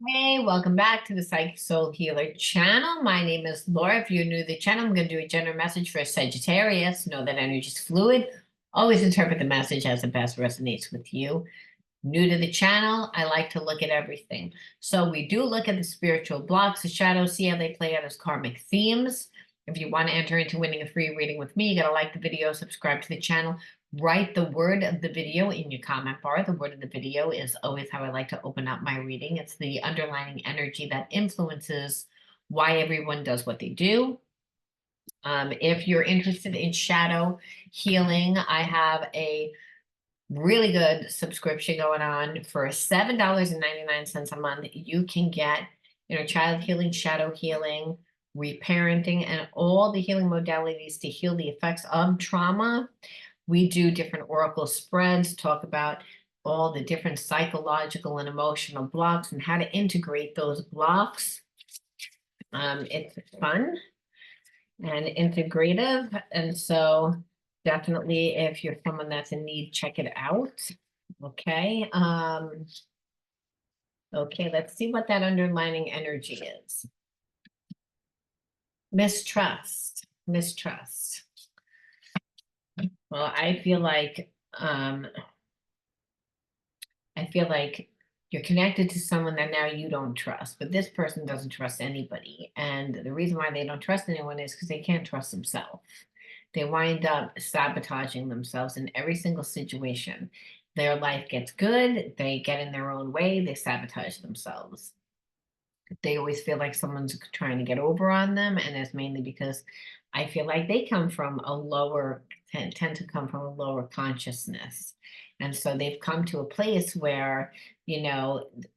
Hey, welcome back to the Psychic Soul Healer channel. My name is Laura. If you're new to the channel, I'm going to do a general message for a Sagittarius. Know that energy is fluid. Always interpret the message as it best resonates with you. New to the channel, I like to look at everything. So we do look at the spiritual blocks, the shadows, see how they play out as karmic themes. If you want to enter into winning a free reading with me, you got to like the video, subscribe to the channel. Write the word of the video in your comment bar. The word of the video is always how I like to open up my reading. It's the underlining energy that influences why everyone does what they do. If you're interested in shadow healing, I have a really good subscription going on for $7.99 a month. You can get, child healing, shadow healing, reparenting, and all the healing modalities to heal the effects of trauma. We do different oracle spreads, talk about all the different psychological and emotional blocks and how to integrate those blocks. It's fun and integrative. And so definitely if you're someone that's in need, check it out. Okay. Okay, let's see what that underlining energy is. Mistrust. Mistrust. Well, I feel like you're connected to someone that now you don't trust, but this person doesn't trust anybody. And the reason why they don't trust anyone is because they can't trust themselves. They wind up sabotaging themselves in every single situation. Their life gets good, they get in their own way, they sabotage themselves. They always feel like someone's trying to get over on them, and it's mainly because I feel like they come from a lower, tend to come from a lower consciousness. And so they've come to a place where,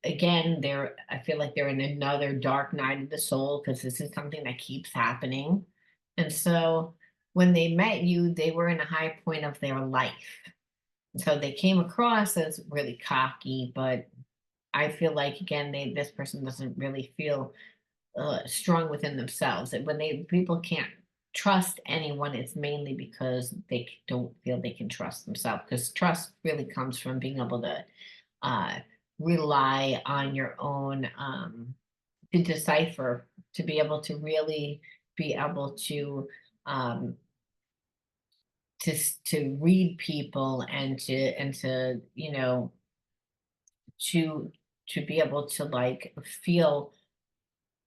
again, I feel like they're in another dark night of the soul because this is something that keeps happening. And so when they met you, they were in a high point of their life. So they came across as really cocky, but I feel like again, this person doesn't really feel strong within themselves. And when people can't trust anyone, it's mainly because they don't feel they can trust themselves. Because trust really comes from being able to uh, rely on your own to decipher, to be able to really be able um, to read people and to to be able to like feel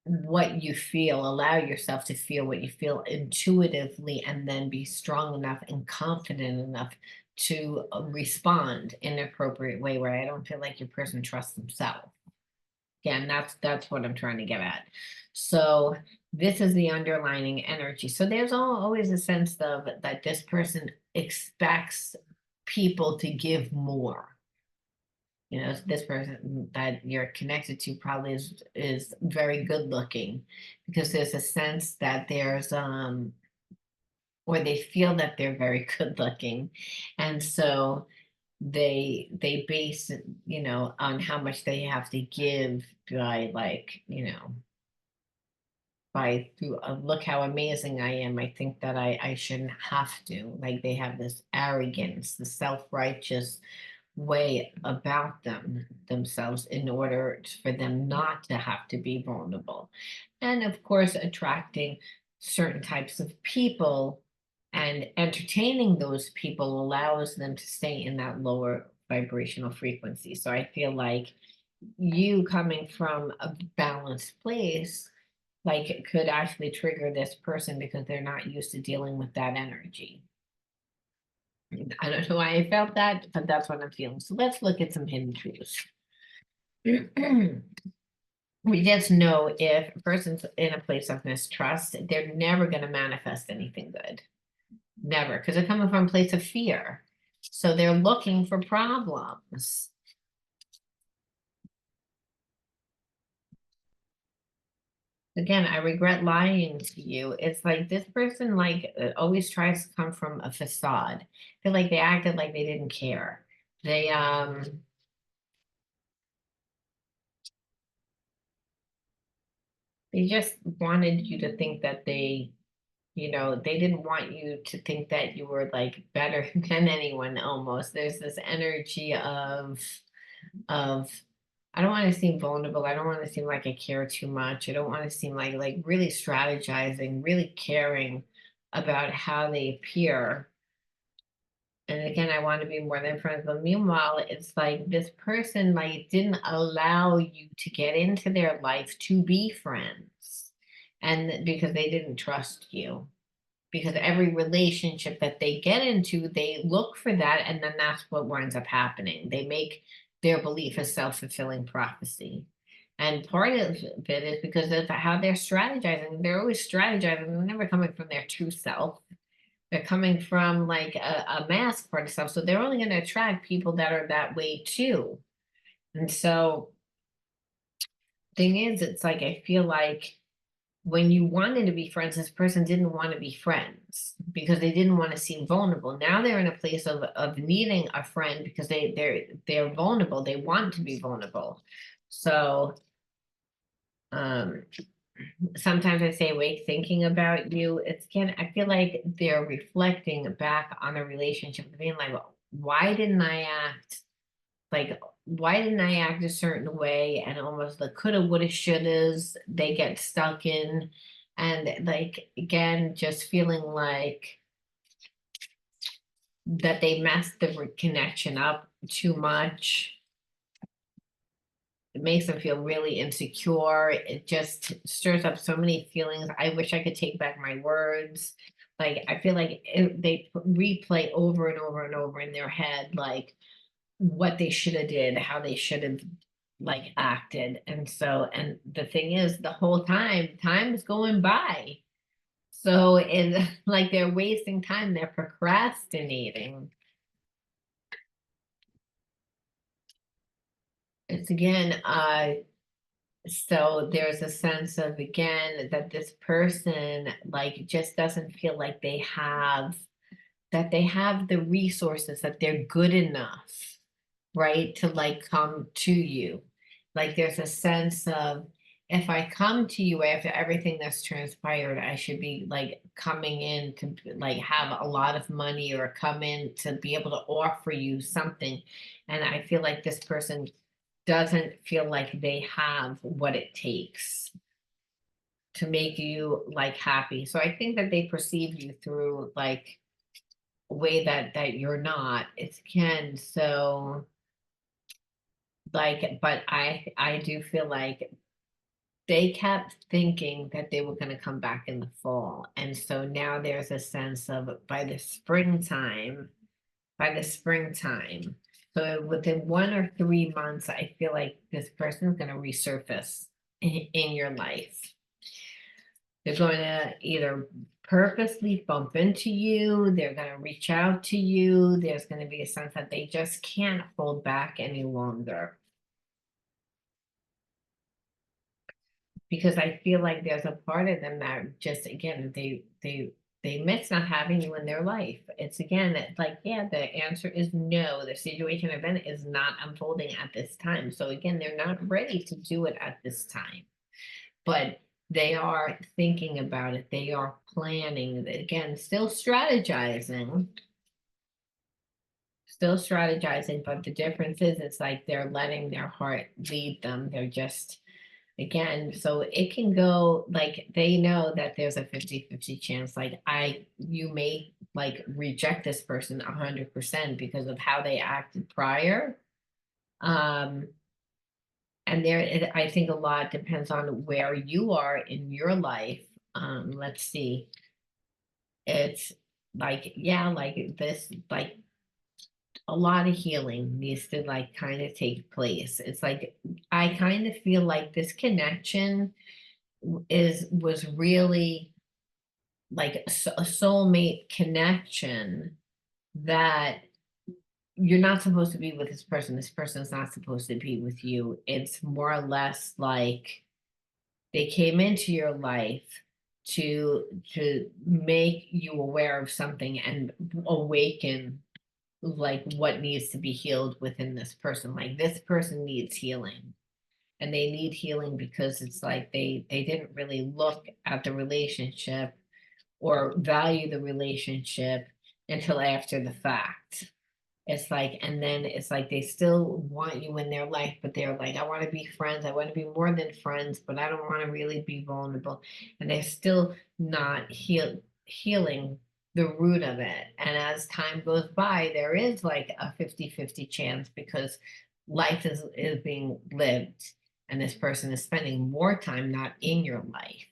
what you feel, allow yourself to feel what you feel intuitively, and then be strong enough and confident enough to respond in an appropriate way where I don't feel like your person trusts themselves. Again, that's what I'm trying to get at. So this is the underlining energy. So there's always a sense of that this person expects people to give more. This person that you're connected to probably is very good looking because there's a sense that there's or they feel that they're very good looking, and so they base it, on how much they have to give by like, by through look how amazing I am. I think that I shouldn't have to. Like they have this arrogance, the self-righteous way about themselves in order for them not to have to be vulnerable. And of course, attracting certain types of people and entertaining those people allows them to stay in that lower vibrational frequency. So I feel like you coming from a balanced place, like it could actually trigger this person because they're not used to dealing with that energy. I don't know why I felt that, but that's what I'm feeling. So let's look at some hidden truths. We just know if a person's in a place of mistrust, they're never going to manifest anything good. Never, because they're coming from a place of fear. So they're looking for problems. Again, I regret lying to you. It's like this person like always tries to come from a facade. I feel like they acted like they didn't care. They just wanted you to think that they didn't want you to think that you were like better than anyone almost. There's this energy of I don't want to seem vulnerable. I don't want to seem like I care too much. I don't want to seem like really strategizing, really caring about how they appear. And again, I want to be more than friends. But meanwhile, it's like this person like didn't allow you to get into their life to be friends. And because they didn't trust you. Because every relationship that they get into, they look for that, and then that's what winds up happening. They make their belief a self-fulfilling prophecy. And part of it is because of how they're strategizing. They're always strategizing. They're never coming from their true self. They're coming from like a mask part of self. So they're only going to attract people that are that way too. And so thing is, it's like I feel like when you wanted to be friends, this person didn't want to be friends because they didn't want to seem vulnerable. Now they're in a place of needing a friend because they're vulnerable. They want to be vulnerable. So um sometimes I say awake thinking about you. It's again, I feel like they're reflecting back on a relationship, being like, why didn't I act like why didn't I act a certain way? And almost the coulda, woulda, shouldas they get stuck in. And like again, just feeling like that they messed the connection up too much. It makes them feel really insecure. It just stirs up so many feelings. I wish I could take back my words. Like I feel like they replay over and over and over in their head, like what they should have did, how they should have like acted. And so, and the thing is, the whole time is going by. So it's like they're wasting time, they're procrastinating. It's again, so there's a sense of again that this person like just doesn't feel like they have the resources, that they're good enough, right, to like come to you. Like there's a sense of if I come to you after everything that's transpired, I should be like coming in to like have a lot of money or come in to be able to offer you something. And I feel like this person doesn't feel like they have what it takes to make you like happy. So I think that they perceive you through like a way that you're not. It's Ken. So like, but I do feel like they kept thinking that they were going to come back in the fall. And so now there's a sense of by the springtime, so within 1 or 3 months, I feel like this person is going to resurface in your life. They're going to either purposely bump into you, they're going to reach out to you, there's going to be a sense that they just can't hold back any longer. Because I feel like there's a part of them that just again they miss not having you in their life. It's again it's like yeah, the answer is no. The situation event is not unfolding at this time. So again, they're not ready to do it at this time. But they are thinking about it. They are planning. Again, still strategizing, but the difference is it's like they're letting their heart lead them. They're just again, so it can go like they know that there's a 50-50 chance. Like you may like reject this person 100% because of how they acted prior. Um, and I think a lot depends on where you are in your life. Let's see. It's like, yeah, like this, like a lot of healing needs to like kind of take place. It's like I kind of feel like this connection was really like a soulmate connection that you're not supposed to be with this person. This person's not supposed to be with you. It's more or less like they came into your life to make you aware of something and awaken like what needs to be healed within this person. Like this person needs healing. And they need healing because it's like they didn't really look at the relationship or value the relationship until after the fact. It's like, and then it's like they still want you in their life, but they're like, I want to be friends. I want to be more than friends, but I don't want to really be vulnerable. And they're still not healing the root of it. And as time goes by, there is like a 50-50 chance because life is being lived and this person is spending more time not in your life.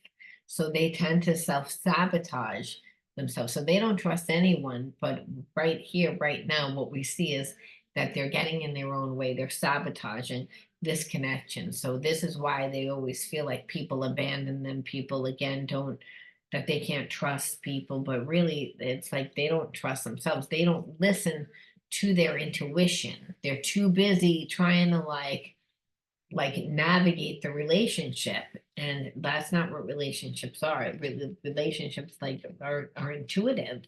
So they tend to self-sabotage themselves. So they don't trust anyone. But right here, right now, what we see is that they're getting in their own way. They're sabotaging this connection. So this is why they always feel like people abandon them. People again don't, that they can't trust people, but really it's like they don't trust themselves. They don't listen to their intuition. They're too busy trying to like navigate the relationship, and that's not what relationships are. Relationships like are intuitive.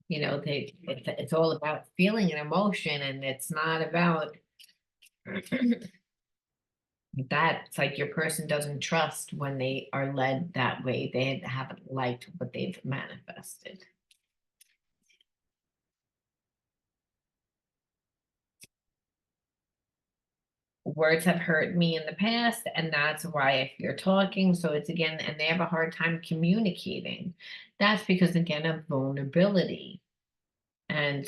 You know, it's all about feeling an emotion, and it's not about that. It's like your person doesn't trust when they are led that way. They haven't liked what they've manifested. Words have hurt me in the past, and that's why I fear talking. So it's again, and they have a hard time communicating. That's because again of vulnerability. And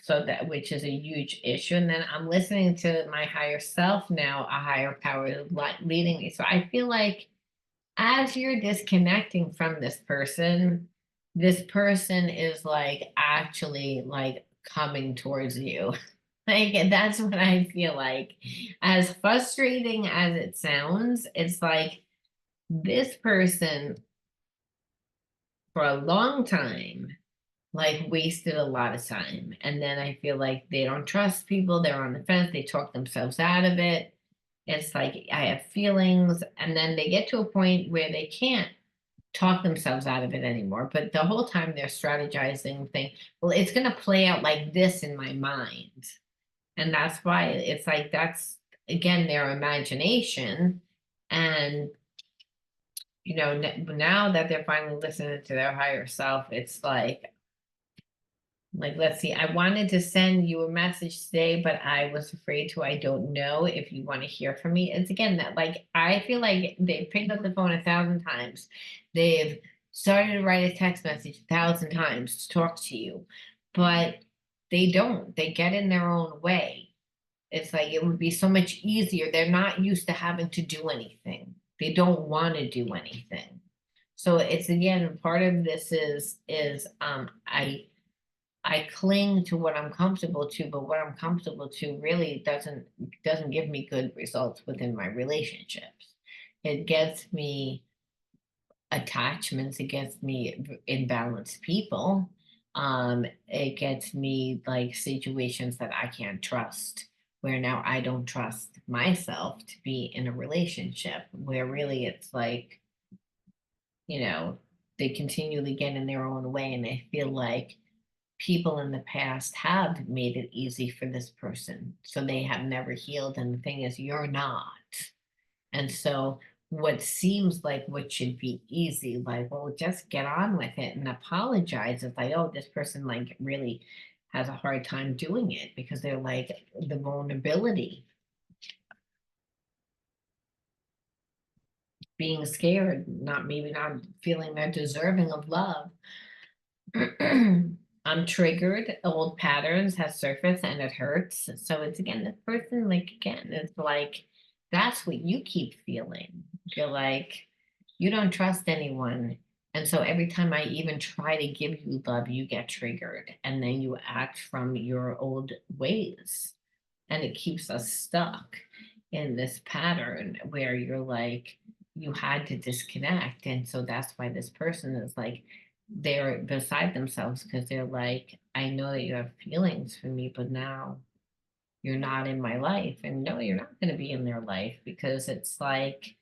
so that, which is a huge issue. And then I'm listening to my higher self now, a higher power leading me. So I feel like as you're disconnecting from this person is like actually like coming towards you. Like that's what I feel like. As frustrating as it sounds, it's like this person for a long time like wasted a lot of time. And then I feel like they don't trust people, they're on the fence, they talk themselves out of it. It's like I have feelings, and then they get to a point where they can't talk themselves out of it anymore. But the whole time they're strategizing, think, well, it's gonna play out like this in my mind. And that's why it's like that's again their imagination. And now that they're finally listening to their higher self, it's like, let's see, I wanted to send you a message today, but I was afraid to. I don't know if you want to hear from me. It's again that like I feel like they've picked up the phone 1,000 times. They've started to write a text message 1,000 times to talk to you, but they don't. They get in their own way. It's like it would be so much easier. They're not used to having to do anything. They don't want to do anything. So it's again part of this is I cling to what I'm comfortable to, but what I'm comfortable to really doesn't give me good results within my relationships. It gets me attachments, it gets me imbalanced people. It gets me like situations that I can't trust, where now I don't trust myself to be in a relationship, where really it's like, you know, they continually get in their own way and they feel like people in the past have made it easy for this person. So they have never healed. And the thing is, you're not. And so what seems like what should be easy, like, well, just get on with it and apologize. It's like, oh, this person like really has a hard time doing it because they're like the vulnerability, being scared, not maybe not feeling they're deserving of love. I'm triggered, old patterns have surfaced and it hurts. So it's again, the person, like, again, it's like, that's what you keep feeling. You're like, you don't trust anyone. And so every time I even try to give you love, you get triggered and then you act from your old ways. And it keeps us stuck in this pattern where you're like, you had to disconnect. And so that's why this person is like, they're beside themselves because they're like, I know that you have feelings for me, but now you're not in my life. And no, you're not going to be in their life because it's like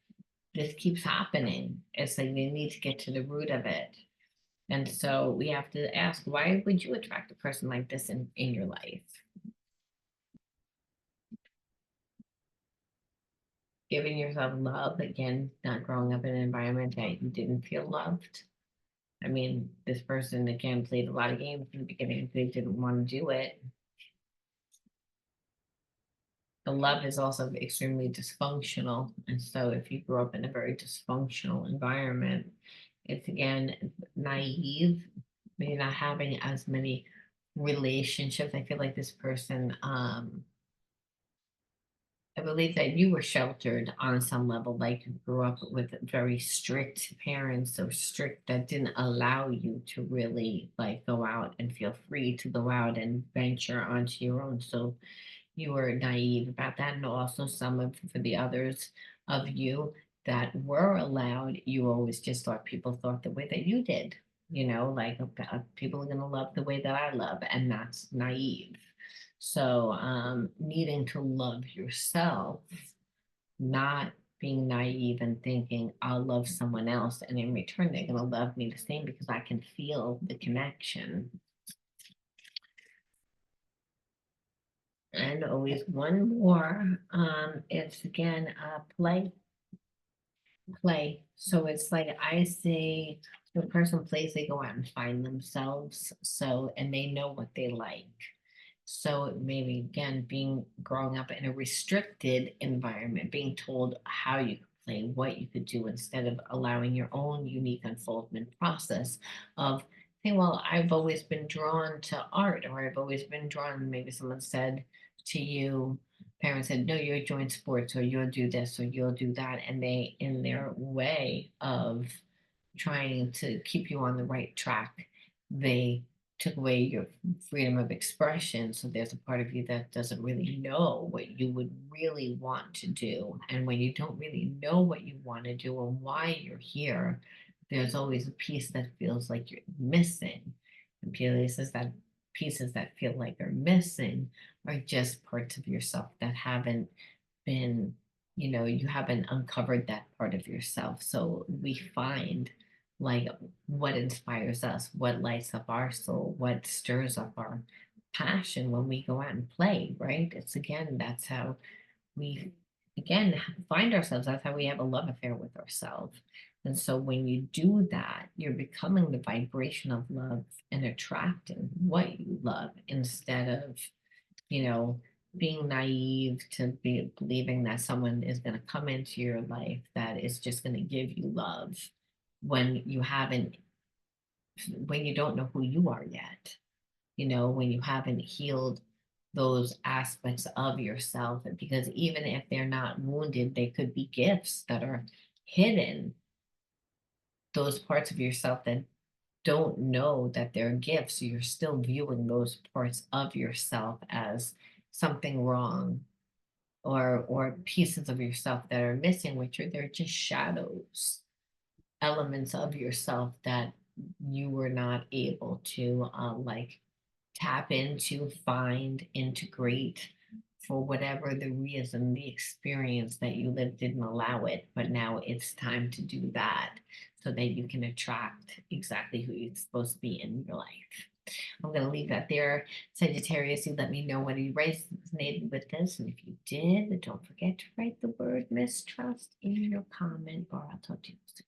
this keeps happening. It's like they need to get to the root of it. And so we have to ask, why would you attract a person like this in your life? Giving yourself love, again, not growing up in an environment that you didn't feel loved. I mean, this person again played a lot of games in the beginning. They didn't want to do it. the love is also extremely dysfunctional. And so if you grew up in a very dysfunctional environment, it's again naive, maybe not having as many relationships. I feel like this person, I believe that you were sheltered on some level, like you grew up with very strict parents, so strict that didn't allow you to really like go out and feel free to go out and venture onto your own. So you were naive about that, and also some of for the others of you that were allowed, you always just thought people thought the way that you did, like people are gonna love the way that I love, and that's naive. So needing to love yourself, not being naive and thinking I'll love someone else and in return they're gonna love me the same because I can feel the connection. And always one more. It's again play. So it's like I say when a person plays, they go out and find themselves. So and they know what they like. So maybe again, growing up in a restricted environment, being told how you could play, what you could do, instead of allowing your own unique unfoldment process of saying, well, I've always been drawn to art, or I've always been drawn, maybe someone said to you, parents said, no, you'll join sports, or you'll do this, or you'll do that. And they, in their way of trying to keep you on the right track, they took away your freedom of expression. So there's a part of you that doesn't really know what you would really want to do. And when you don't really know what you want to do and why you're here, there's always a piece that feels like you're missing. And pieces that feel like are missing are just parts of yourself that haven't been, you haven't uncovered that part of yourself. So we find like what inspires us, what lights up our soul, what stirs up our passion when we go out and play, right? It's again, that's how we again find ourselves. That's how we have a love affair with ourselves. And so when you do that, you're becoming the vibration of love and attracting what you love instead of, you know, being naive to be believing that someone is going to come into your life that is just going to give you love when you haven't, when you don't know who you are yet, when you haven't healed those aspects of yourself. Because even if they're not wounded, they could be gifts that are hidden, those parts of yourself that don't know that they're gifts. You're still viewing those parts of yourself as something wrong, or pieces of yourself that are missing, which are they're just shadows, elements of yourself that you were not able to like tap into, find, integrate, for whatever the reason, the experience that you lived didn't allow it, but now it's time to do that so that you can attract exactly who you're supposed to be in your life. I'm going to leave that there. Sagittarius, you let me know whether you resonated with this. And if you did, don't forget to write the word mistrust in your comment, or I'll talk to you soon.